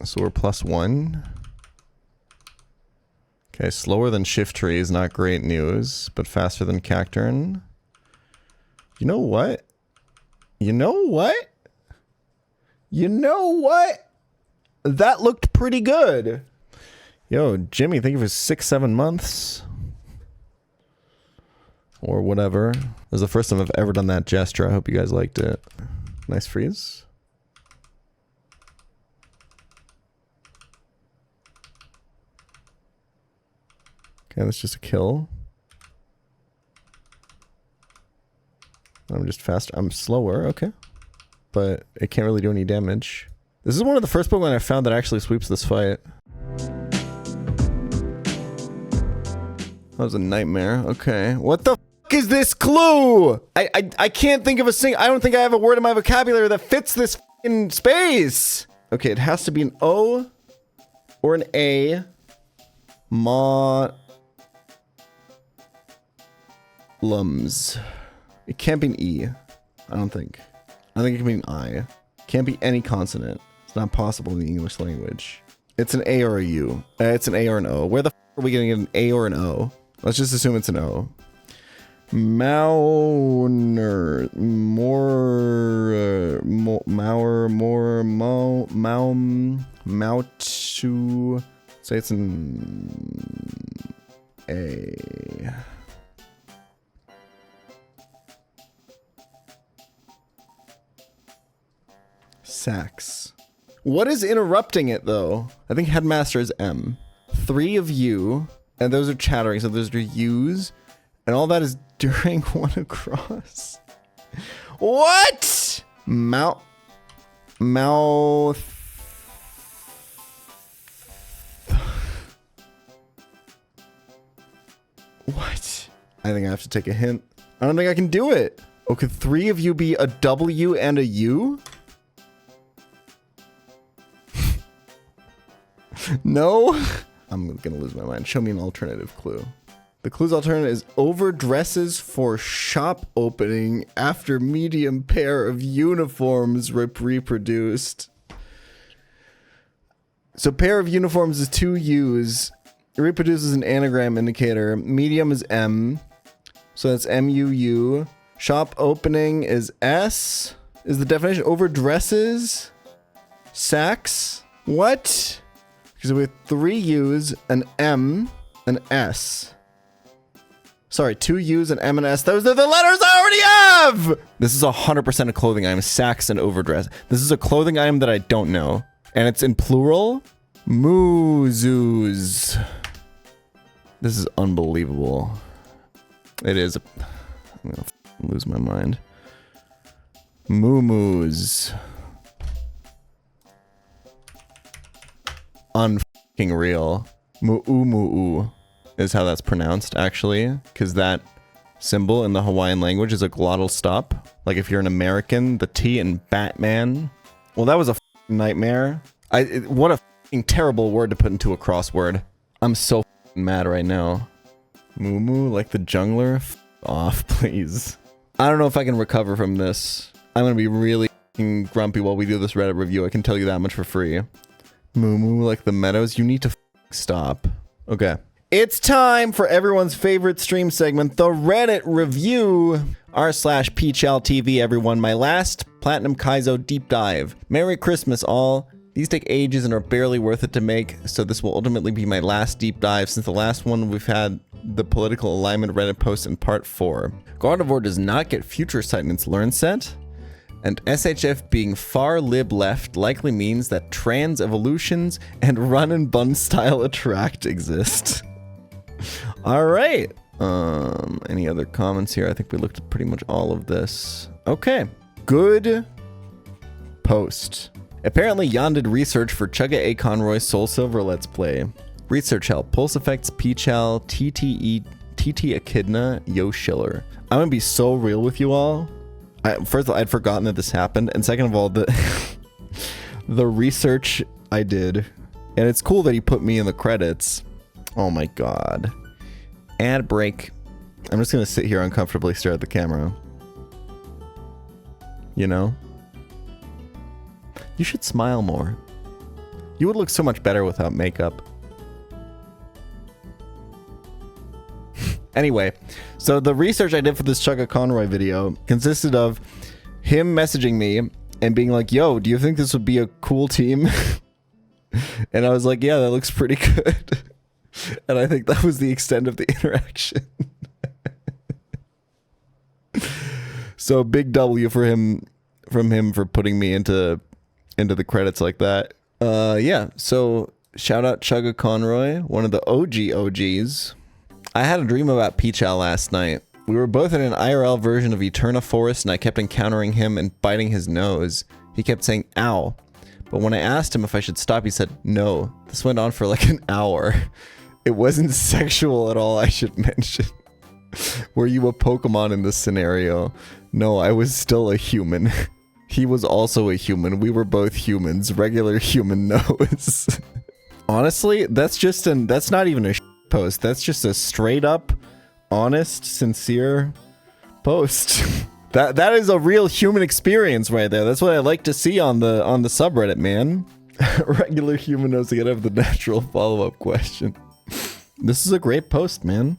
So we're +1. Okay, slower than Shift Tree is not great news, but faster than Cacturn. You know what? You know what? You know what? That looked pretty good. Yo, Jimmy, thank you for 6-7 months. Or whatever. It was the first time I've ever done that gesture. I hope you guys liked it. Nice freeze. Okay, that's just a kill. I'm just faster. I'm slower, okay. But it can't really do any damage. This is one of the first Pokemon I found that actually sweeps this fight. That was a nightmare. Okay. What the f is this clue? I can't think of a single. I don't think I have a word in my vocabulary that fits this f***ing space. Okay, it has to be an O or an A. Lums. It can't be an E. I don't think. I think it can be an I. Can't be any consonant. It's not possible in the English language. It's an A or a U. It's an A or an O. Where the f are we getting an A or an O? Let's just assume it's an O. Mauner. Mautu. Say it's an A. Sax. What is interrupting it though? I think Headmaster is M. 3 of you, and those are chattering, so those are U's, and all that is during one across. What? Mouth. What? I think I have to take a hint. I don't think I can do it. Oh, could 3 of you be a W and a U? No? I'm gonna lose my mind. Show me an alternative clue. The clue's alternative is overdresses for shop opening after medium pair of uniforms reproduced. So pair of uniforms is 2 U's. It reproduces an anagram indicator. Medium is M. So that's MUU. Shop opening is S. Is the definition overdresses? Sax? What? Because we have 3 U's, an M, an S. Sorry, 2 U's, an M, and S. Those are the letters I already have! This is 100% a clothing item. Sax and overdress. This is a clothing item that I don't know. And it's in plural. Moozoos. This is unbelievable. It is. I'm gonna lose my mind. Moo-moos. Unfucking real. Moo-oo-moo-oo is how that's pronounced, actually. Because that symbol in the Hawaiian language is a glottal stop. Like if you're an American, the T in Batman. Well, that was a nightmare. What a terrible word to put into a crossword. I'm so mad right now. Moo-moo, like the jungler? F off, please. I don't know if I can recover from this. I'm gonna be really grumpy while we do this Reddit review. I can tell you that much for free. Moo-moo, like the meadows? You need to stop. Okay. It's time for everyone's favorite stream segment, the Reddit review. r/pChal TV, everyone. My last Platinum Kaizo deep dive. Merry Christmas, all. These take ages and are barely worth it to make, so this will ultimately be my last deep dive since the last one we've had the political alignment Reddit post in part 4. Gardevoir does not get Future Sight in its Learn set, and SHF being far lib left likely means that trans evolutions and run and bun style attract exist. Alright. Any other comments here? I think we looked at pretty much all of this. Okay. Good post. Apparently, Jan did research for Chugga A. Conroy's Soul Silver Let's Play. Research help. Pulse effects, pChal, TT Echidna, Yo Schiller. I'm gonna be so real with you all. First of all, I'd forgotten that this happened. And second of all, the research I did. And it's cool that he put me in the credits. Oh my god. Ad break. I'm just gonna sit here uncomfortably, stare at the camera. You know? You should smile more. You would look so much better without makeup. Anyway, so the research I did for this Chugga Conroy video consisted of him messaging me and being like, yo, do you think this would be a cool team? And I was like, yeah, that looks pretty good. And I think that was the extent of the interaction. So big W for him, from him, for putting me into the credits like that. Yeah, so shout out Chugga Conroy, one of the OGs. I had a dream about pChal last night. We were both in an IRL version of Eterna Forest, and I kept encountering him and biting his nose. He kept saying, ow. But when I asked him if I should stop, he said, no. This went on for like an hour. It wasn't sexual at all, I should mention. Were you a Pokemon in this scenario? No, I was still a human. He was also a human. We were both humans. Regular human nose. Honestly, that's not even a post. That's just a straight up, honest, sincere post. That is a real human experience right there. That's what I like to see on the subreddit, man. Regular human knows to get over the natural follow-up question. This is a great post, man.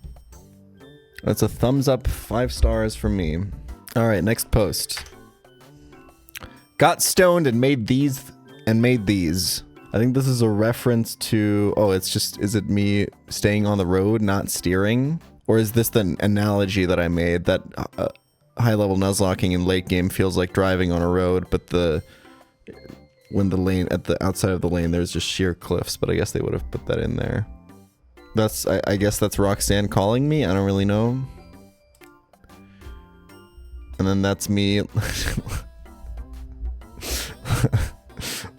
That's a thumbs up, 5 stars from me. All right, next post. Got stoned and made these. I think this is a reference to, oh, it's just, is it me staying on the road, not steering? Or is this the analogy that I made that high-level nuzlocking in late game feels like driving on a road, but when the lane, at the outside of the lane, there's just sheer cliffs, but I guess they would have put that in there. That's, I guess that's Roxanne calling me, I don't really know. And then that's me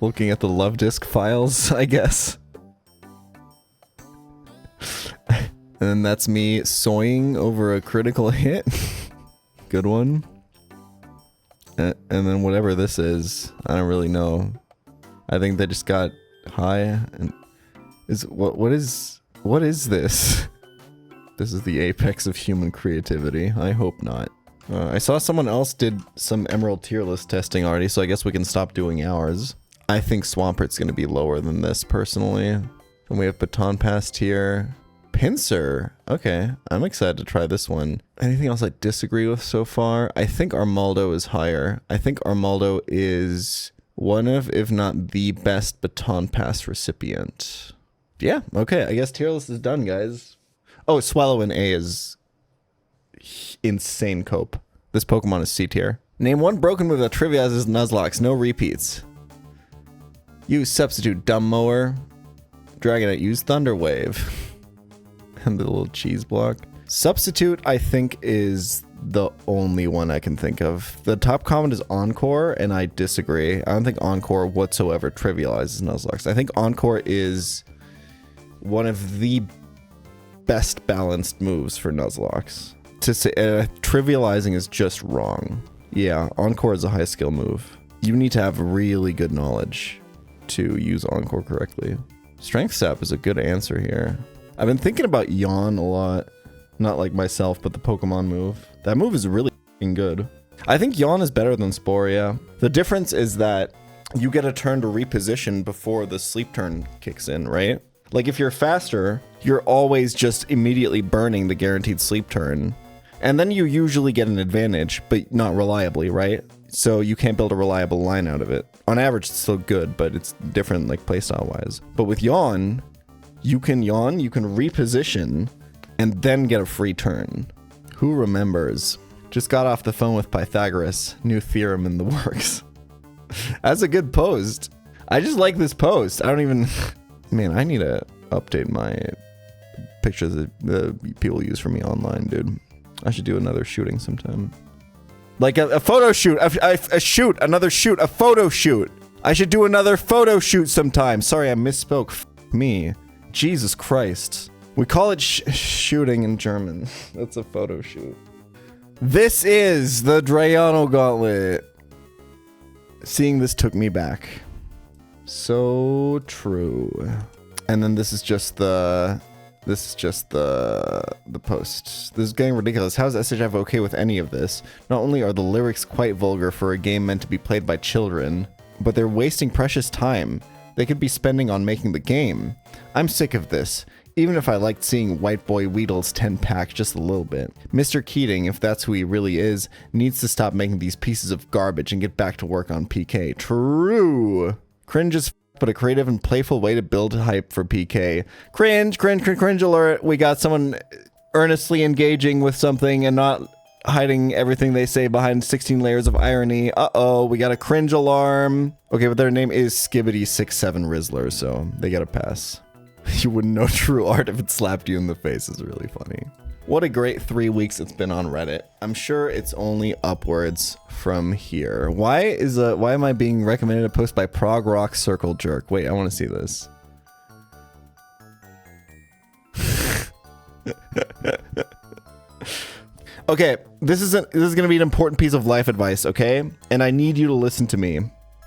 looking at the love disk files, I guess. And then that's me soying over a critical hit. Good one. And then whatever this is, I don't really know. I think they just got high and what is this? This is the apex of human creativity. I hope not. I saw someone else did some Emerald tier list testing already, so I guess we can stop doing ours. I think Swampert's gonna be lower than this, personally. And we have Baton Pass tier. Pinsir. Okay, I'm excited to try this one. Anything else I disagree with so far? I think Armaldo is higher. I think Armaldo is one of, if not the best Baton Pass recipient. Yeah, okay, I guess tier list is done, guys. Oh, Swallow in A is insane cope. This Pokemon is C tier. Name one broken move that trivializes Nuzlocke. No repeats. Use Substitute Dumb Mower. Dragonite, use Thunder Wave. And the little cheese block. Substitute, I think, is the only one I can think of. The top comment is Encore, and I disagree. I don't think Encore whatsoever trivializes Nuzlocke. I think Encore is one of the best balanced moves for Nuzlocke. To say trivializing is just wrong. Yeah, Encore is a high skill move. You need to have really good knowledge to use Encore correctly. Strength Sap is a good answer here. I've been thinking about Yawn a lot. Not like myself, but the Pokemon move. That move is really good. I think Yawn is better than Sporia. The difference is that you get a turn to reposition before the sleep turn kicks in, right? Like if you're faster, you're always just immediately burning the guaranteed sleep turn. And then you usually get an advantage, but not reliably, right? So you can't build a reliable line out of it. On average, it's still good, but it's different like playstyle wise. But with Yawn, you can reposition, and then get a free turn. Who remembers? Just got off the phone with Pythagoras. New theorem in the works. That's a good post. I just like this post. I don't even... Man, I need to update my pictures that people use for me online, dude. I should do another shooting sometime. Like a photo shoot. A photo shoot. I should do another photo shoot sometime. Sorry, I misspoke. F me. Jesus Christ. We call it shooting in German. That's a photo shoot. This is the Drayano Gauntlet. Seeing this took me back. So true. And then this is just the post. This is getting ridiculous. How is SHF okay with any of this? Not only are the lyrics quite vulgar for a game meant to be played by children, but they're wasting precious time. they could be spending on making the game. I'm sick of this. Even if I liked seeing White Boy Weedle's 10-pack just a little bit. Mr. Keating, if that's who he really is, needs to stop making these pieces of garbage and get back to work on PK. True. Cringe is but a creative and playful way to build hype for PK. Cringe, cringe, cringe, cringe alert. We got someone earnestly engaging with something and not hiding everything they say behind 16 layers of irony. Uh-oh, we got a cringe alarm. Okay, but their name is Skibbity67 Rizzler, so they get a pass. You wouldn't know true art if it slapped you in the face. Is really funny. What a great 3 weeks it's been on Reddit. I'm sure it's only upwards from here. Why am I being recommended a post by Prog Rock Circle Jerk? Wait, I want to see this. Okay, this is gonna be an important piece of life advice, okay? And I need you to listen to me.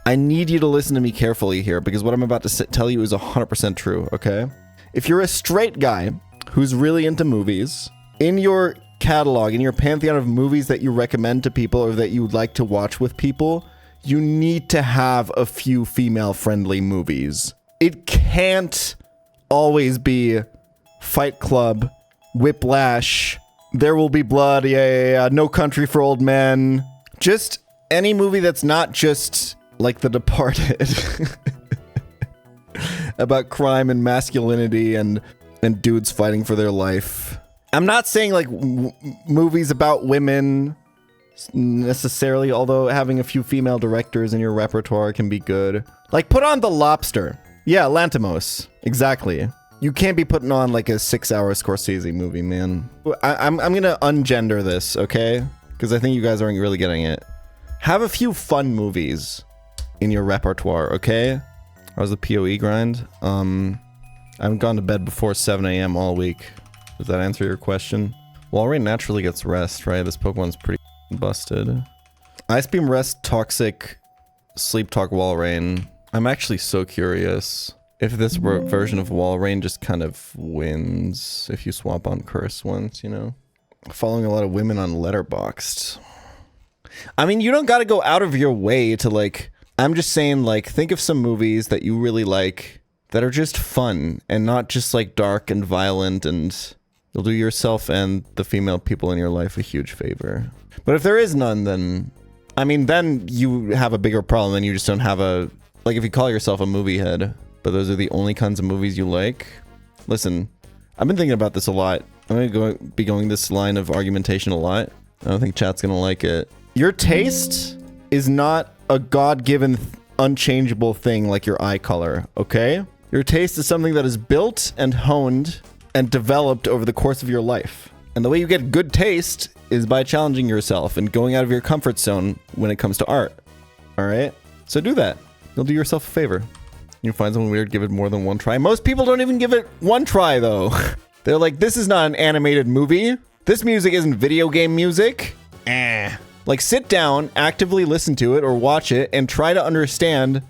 I need you to listen to me carefully here, because what I'm about to tell you is 100% true, okay? If you're a straight guy who's really into movies, in your catalog, in your pantheon of movies that you recommend to people or that you would like to watch with people, you need to have a few female-friendly movies. It can't always be Fight Club, Whiplash, There Will Be Blood, yeah, No Country for Old Men. Just any movie that's not just like The Departed. About crime and masculinity and dudes fighting for their life. I'm not saying like movies about women necessarily, although having a few female directors in your repertoire can be good. Like put on The Lobster. Yeah, Lantimos. Exactly. You can't be putting on like a 6-hour Scorsese movie, man. I'm gonna ungender this, okay? Because I think you guys aren't really getting it. Have a few fun movies in your repertoire, okay? How's the PoE grind? I haven't gone to bed before 7 a.m. all week. Does that answer your question? Walrein naturally gets rest, right? This Pokemon's pretty busted. Ice Beam Rest, Toxic, Sleep Talk Walrein. I'm actually so curious if this version of Walrein just kind of wins if you swap on Curse once, you know? Following a lot of women on Letterboxd. I mean, you don't gotta go out of your way to like... I'm just saying, like, think of some movies that you really like that are just fun and not just like dark and violent, and you'll do yourself and the female people in your life a huge favor. But if there is none, then... I mean, then you have a bigger problem and you just don't have a... Like, if you call yourself a movie head, but those are the only kinds of movies you like... Listen, I've been thinking about this a lot. I'm gonna be going this line of argumentation a lot. I don't think chat's gonna like it. Your taste is not a God-given, unchangeable thing like your eye color, okay? Your taste is something that is built and honed and developed over the course of your life. And the way you get good taste is by challenging yourself and going out of your comfort zone when it comes to art. Alright? So do that. You'll do yourself a favor. You find something weird, give it more than one try. Most people don't even give it one try, though. They're like, this is not an animated movie. This music isn't video game music. Like, sit down, actively listen to it or watch it, and try to understand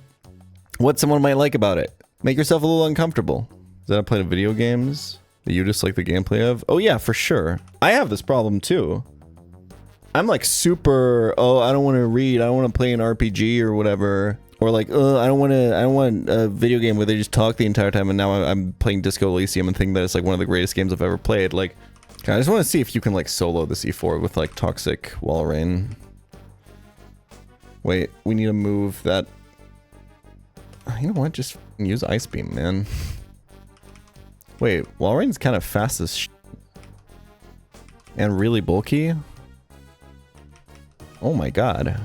what someone might like about it. Make yourself a little uncomfortable. Is that a play of video games that you just like the gameplay of? Oh yeah, for sure. I have this problem too. I'm like super, oh, I don't want to read, I don't want to play an RPG or whatever. Or like, I don't want a video game where they just talk the entire time, and now I'm playing Disco Elysium and think that it's like one of the greatest games I've ever played. Like, I just want to see if you can like solo the C4 with like Toxic Walrein. Wait, we need to move that. You know what? Just use Ice Beam, man. Wait, Walrein's kind of fast as sh**. And really bulky? Oh my god.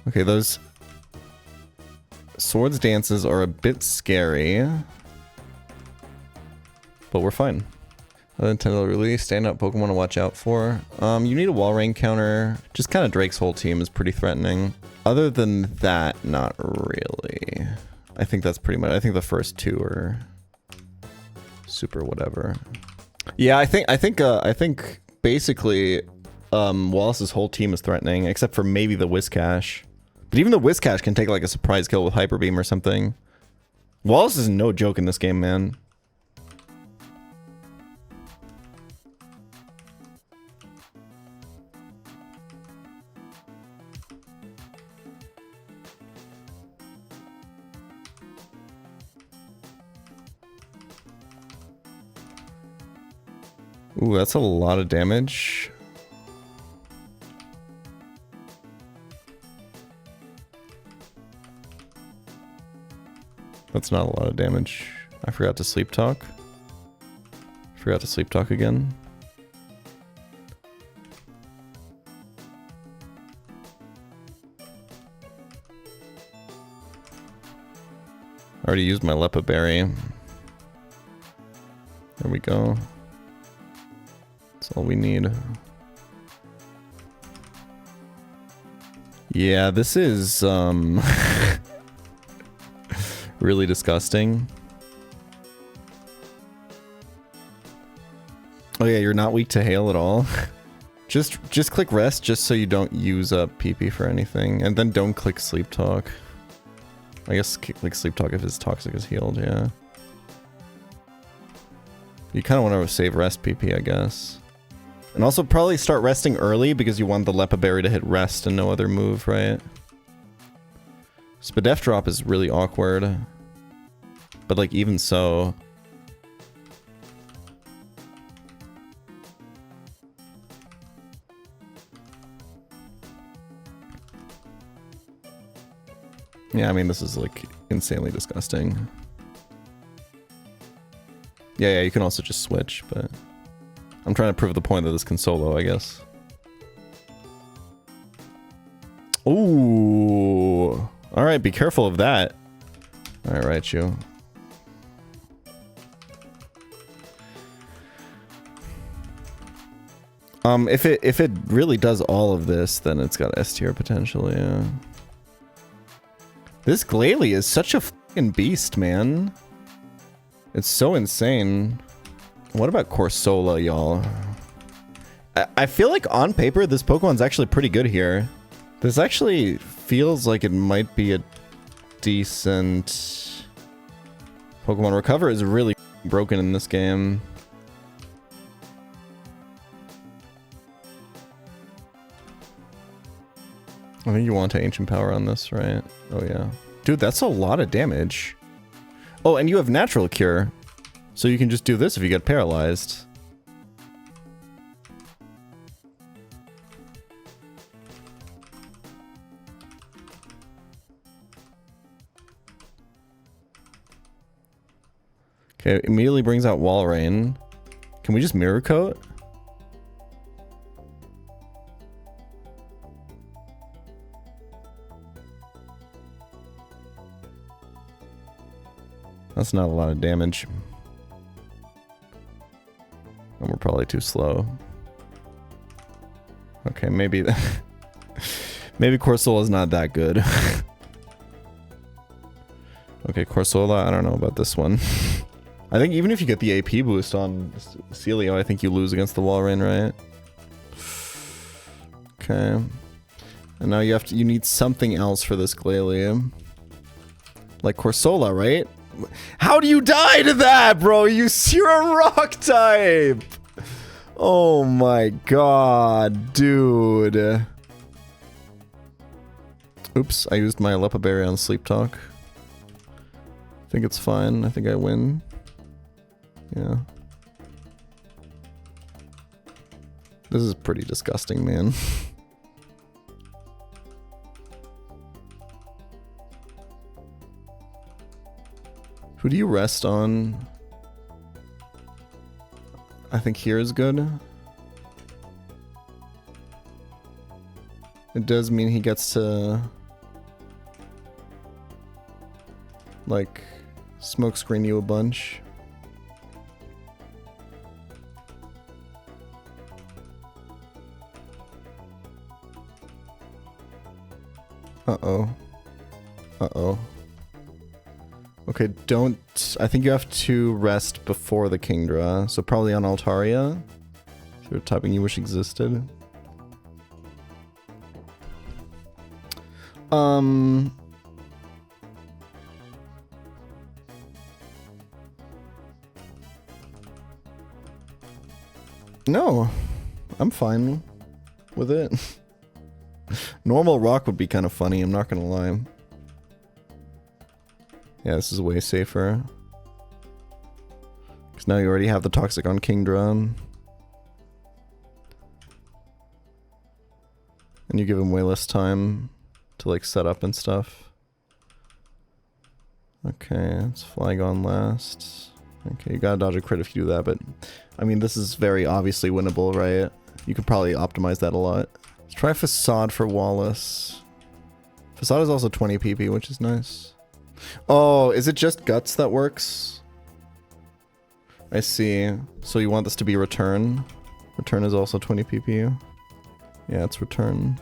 Okay, those swords dances are a bit scary. But we're fine. Nintendo really standout Pokemon to watch out for. You need a Walrein counter. Just kind of Drake's whole team is pretty threatening. Other than that, not really. I think that's pretty much. I think the first two are super whatever. Yeah, I think basically Wallace's whole team is threatening, except for maybe the Whiscash. But even the Whiscash can take like a surprise kill with Hyper Beam or something. Wallace is no joke in this game, man. Ooh, that's a lot of damage. That's not a lot of damage. I forgot to sleep talk. Forgot to sleep talk again. I already used my Lepa berry. There we go. That's all we need. Yeah, this is really disgusting. Oh yeah, you're not weak to hail at all. just click rest just so you don't use up PP for anything, and then don't click sleep talk. I guess click sleep talk if his toxic is healed, yeah. You kind of want to save rest PP, I guess. And also probably start resting early because you want the Lepa berry to hit rest and no other move, right? Spadef drop is really awkward. But like even so... Yeah, I mean, this is like insanely disgusting. Yeah, you can also just switch, but I'm trying to prove the point that this can solo, I guess. Ooh. Alright, be careful of that. Alright, you. If it really does all of this, then it's got S tier potential, yeah. This Glalie is such a fucking beast, man. It's so insane. What about Corsola, y'all? I feel like on paper, this Pokemon's actually pretty good here. This actually feels like it might be a decent... Pokemon Recover is really broken in this game. I think you want to Ancient Power on this, right? Oh yeah. Dude, that's a lot of damage. Oh, and you have Natural Cure. So you can just do this if you get paralyzed. Okay, immediately brings out Walrein. Can we just Mirror Coat? That's not a lot of damage. And we're probably too slow. Okay, maybe maybe Corsola's not that good. Okay, Corsola, I don't know about this one. I think even if you get the AP boost on Celio, I think you lose against the Walrein, right? Okay. And now you need something else for this Glalie. Like Corsola, right? How do you die to that, bro? You're a rock type. Oh my god, dude. Oops, I used my Lepa berry on Sleep Talk. I think it's fine. I think I win. Yeah. This is pretty disgusting, man. Who do you rest on? I think here is good. It does mean he gets to... like, smoke screen you a bunch. Uh-oh. Uh-oh. Okay, don't... I think you have to rest before the Kingdra, so probably on Altaria. If you're typing you wish existed. No, I'm fine with it. Normal rock would be kind of funny, I'm not gonna lie. Yeah, this is way safer. Because now you already have the Toxic on Kingdra. And you give him way less time to like set up and stuff. Okay, let's flag on last. Okay, you gotta dodge a crit if you do that, but I mean, this is very obviously winnable, right? You could probably optimize that a lot. Let's try Facade for Wallace. Facade is also 20 PP, which is nice. Oh, is it just Guts that works? I see. So you want this to be Return? Return is also 20 PP. Yeah, it's Return.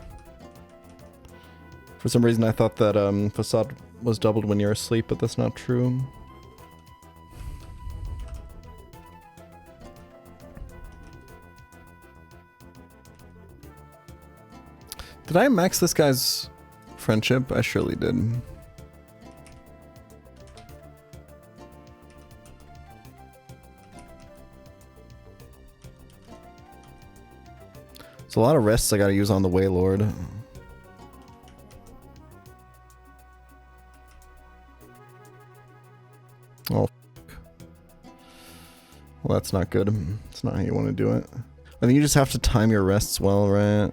For some reason I thought that Facade was doubled when you're asleep, but that's not true. Did I max this guy's friendship? I surely did. There's a lot of rests I gotta use on the Waylord. Oh, well, that's not good. That's not how you want to do it. I think you just have to time your rests well, right?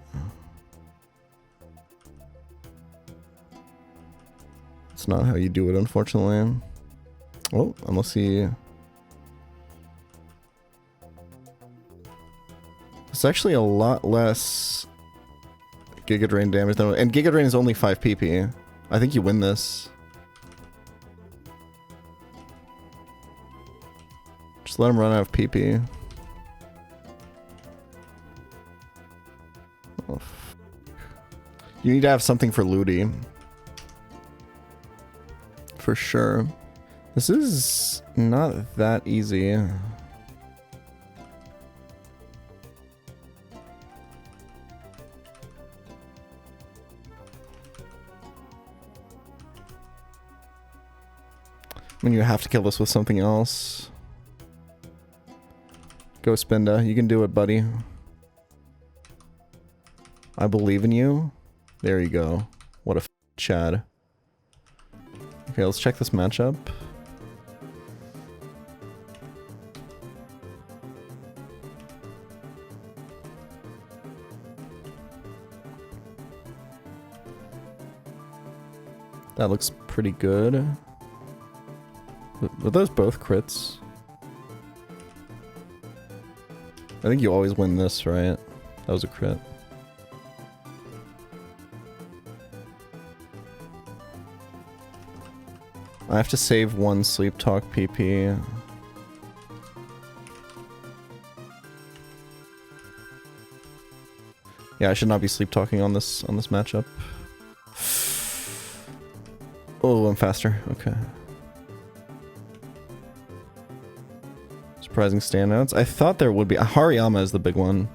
It's not how you do it, unfortunately. Oh, unless he... It's actually a lot less Giga Drain damage than... And Giga Drain is only 5 PP. I think you win this. Just let him run out of PP. Oh, you need to have something for Ludi. For sure. This is not that easy. I mean, you have to kill this with something else. Go Spinda, you can do it, buddy. I believe in you. There you go. What a Chad. Okay, let's check this matchup. That looks pretty good. Were those both crits? I think you always win this, right? That was a crit. I have to save one Sleep Talk PP. Yeah, I should not be sleep talking on this matchup. Oh, I'm faster. Okay. Surprising standouts. I thought there would be. Hariyama is the big one.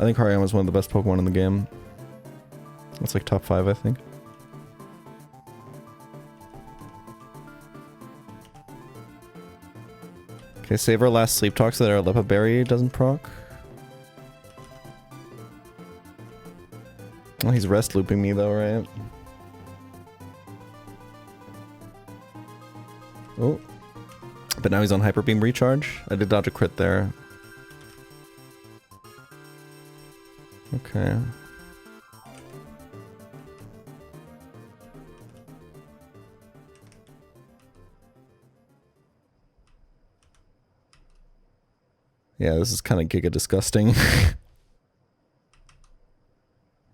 I think Hariyama is one of the best Pokemon in the game. That's like top 5, I think. Okay, save our last Sleep Talk so that our Lepa Berry doesn't proc. Oh, he's rest looping me though, right? Oh. But now he's on Hyper Beam Recharge. I did dodge a crit there. Okay. Yeah, this is kind of giga disgusting.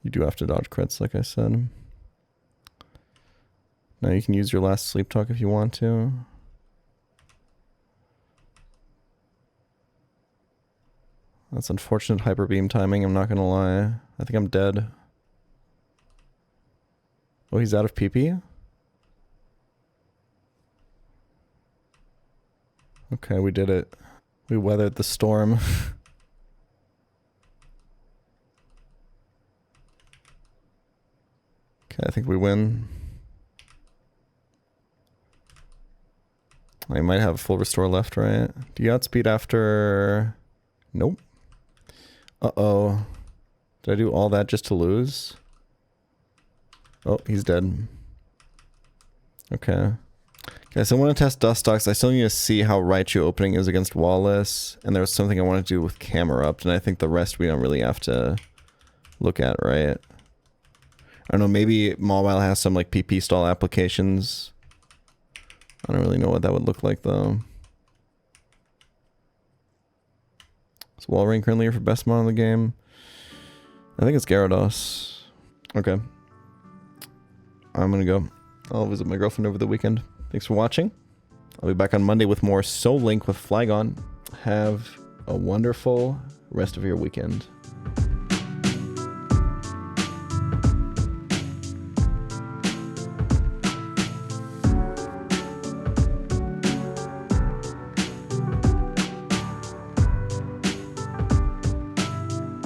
You do have to dodge crits, like I said. Now you can use your last Sleep Talk if you want to. That's unfortunate Hyper Beam timing, I'm not gonna lie. I think I'm dead. Oh, he's out of PP? Okay, we did it. We weathered the storm. Okay, I think we win. I might have full restore left, right? Do you outspeed after... Nope. Uh-oh. Did I do all that just to lose? Oh, he's dead. Okay. Okay, so I want to test Dustox. I still need to see how Raichu opening is against Wallace. And there was something I want to do with Camerupt, and I think the rest we don't really have to look at, right? I don't know, maybe Mawile has some like PP stall applications. I don't really know what that would look like though. Is walrein currently here for best mod in the game? I think it's Gyarados. Okay. I'm gonna go. I'll visit my girlfriend over the weekend. Thanks for watching. I'll be back on Monday with more Soul Link with Flygon. Have a wonderful rest of your weekend.